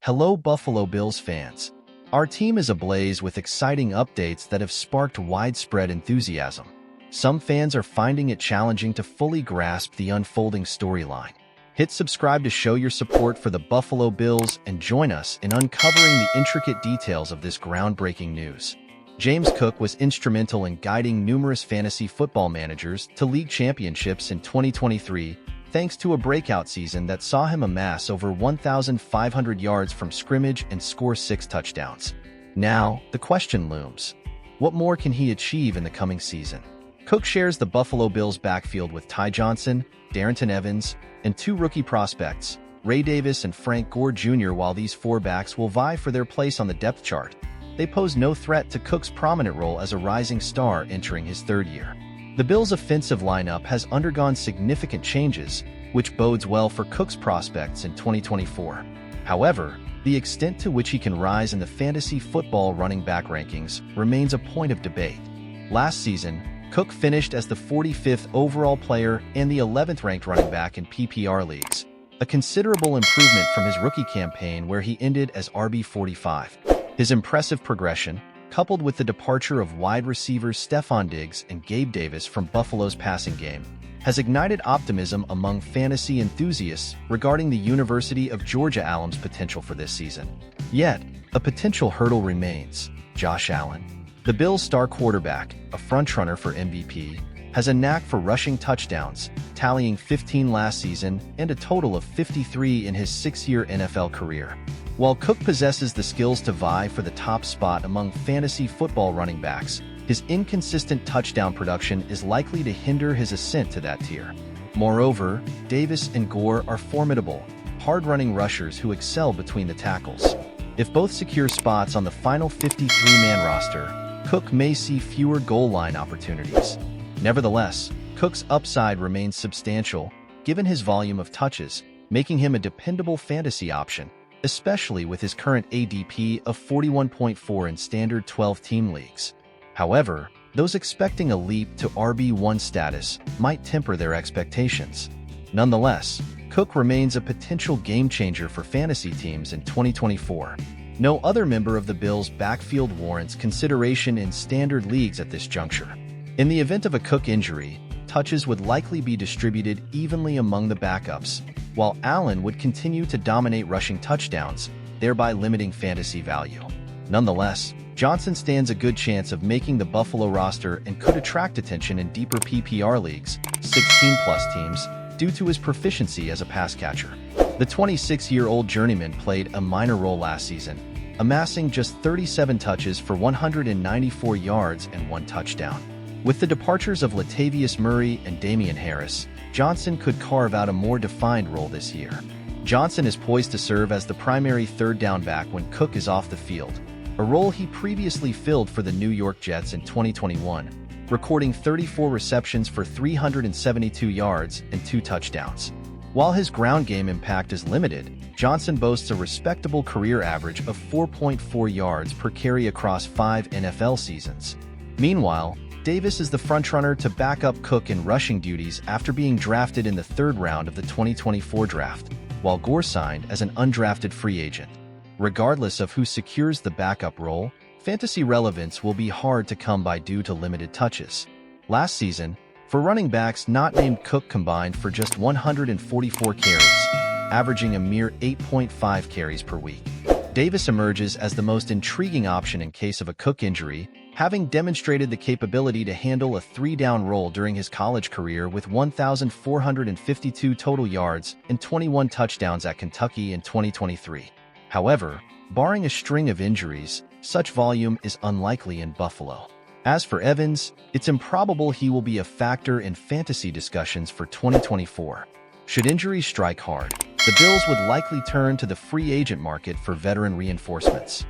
Hello, Buffalo Bills fans. Our team is ablaze with exciting updates that have sparked widespread enthusiasm. Some fans are finding it challenging to fully grasp the unfolding storyline. Hit subscribe to show your support for the Buffalo Bills and join us in uncovering the intricate details of this groundbreaking news. James Cook was instrumental in guiding numerous fantasy football managers to league championships in 2023, thanks to a breakout season that saw him amass over 1,500 yards from scrimmage and score 6 touchdowns. Now, the question looms. What more can he achieve in the coming season? Cook shares the Buffalo Bills backfield with Ty Johnson, Darrynton Evans, and 2 rookie prospects, Ray Davis and Frank Gore Jr. While these 4 backs will vie for their place on the depth chart, they pose no threat to Cook's prominent role as a rising star entering his 3rd year. The Bills' offensive lineup has undergone significant changes, which bodes well for Cook's prospects in 2024. However, the extent to which he can rise in the fantasy football running back rankings remains a point of debate. Last season, Cook finished as the 45th overall player and the 11th ranked running back in PPR leagues, a considerable improvement from his rookie campaign where he ended as RB45. His impressive progression, coupled with the departure of wide receivers Stefon Diggs and Gabe Davis from Buffalo's passing game, has ignited optimism among fantasy enthusiasts regarding the University of Georgia alum's potential for this season. Yet, a potential hurdle remains: Josh Allen. The Bills' star quarterback, a frontrunner for MVP, has a knack for rushing touchdowns, tallying 15 last season and a total of 53 in his 6-year NFL career. While Cook possesses the skills to vie for the top spot among fantasy football running backs, his inconsistent touchdown production is likely to hinder his ascent to that tier. Moreover, Davis and Gore are formidable, hard-running rushers who excel between the tackles. If both secure spots on the final 53-man roster, Cook may see fewer goal line opportunities. Nevertheless, Cook's upside remains substantial, given his volume of touches, making him a dependable fantasy option, especially with his current ADP of 41.4 in standard 12-team leagues. However, those expecting a leap to RB1 status might temper their expectations. Nonetheless, Cook remains a potential game-changer for fantasy teams in 2024. No other member of the Bills' backfield warrants consideration in standard leagues at this juncture. In the event of a Cook injury, touches would likely be distributed evenly among the backups, while Allen would continue to dominate rushing touchdowns, thereby limiting fantasy value. Nonetheless, Johnson stands a good chance of making the Buffalo roster and could attract attention in deeper PPR leagues, 16-plus teams, due to his proficiency as a pass catcher. The 26-year-old journeyman played a minor role last season, amassing just 37 touches for 194 yards and 1 touchdown. With the departures of Latavius Murray and Damian Harris, Johnson could carve out a more defined role this year. Johnson is poised to serve as the primary 3rd down back when Cook is off the field, a role he previously filled for the New York Jets in 2021, recording 34 receptions for 372 yards and 2 touchdowns. While his ground game impact is limited, Johnson boasts a respectable career average of 4.4 yards per carry across 5 NFL seasons. Meanwhile, Davis is the frontrunner to back up Cook in rushing duties after being drafted in the 3rd round of the 2024 draft, while Gore signed as an undrafted free agent. Regardless of who secures the backup role, fantasy relevance will be hard to come by due to limited touches. Last season, 4 running backs not named Cook combined for just 144 carries, averaging a mere 8.5 carries per week. Davis emerges as the most intriguing option in case of a Cook injury, having demonstrated the capability to handle a 3-down role during his college career with 1,452 total yards and 21 touchdowns at Kentucky in 2023. However, barring a string of injuries, such volume is unlikely in Buffalo. As for Evans, it's improbable he will be a factor in fantasy discussions for 2024. Should injuries strike hard, the Bills would likely turn to the free agent market for veteran reinforcements.